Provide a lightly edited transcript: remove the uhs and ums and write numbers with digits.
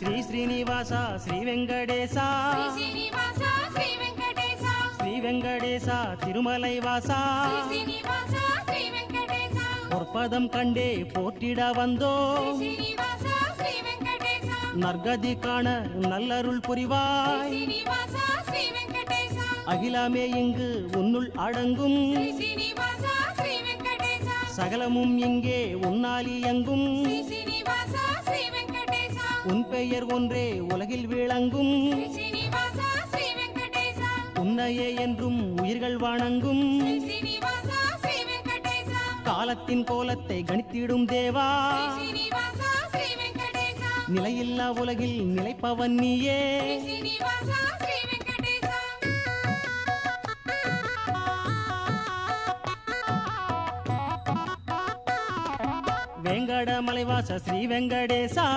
శ్రీ శ్రీనివాస శ్రీ వెంకటేశ శ్రీ వెంకటేశ తిరుమలై వాస பொற்பதம் கண்டே போற்றிட வந்தோ நற்கதி காண நல்லருள் புரிவாய் அகிலமே இங்கு உன்னுள் அடங்கும் சகலமும் இங்கே உன்னால் இயங்கும் உன் பெயர் ஒன்றே உலகில் விளங்கும் உன்னையே என்றும் உயிர்கள் வணங்கும் காலத்தின் கோலத்தை கணித்திடும் தேவா நிலையில்லா உலகில் நிலைப்பவன் நீயே வெங்கடமலைவாச ஸ்ரீ வெங்கடேசா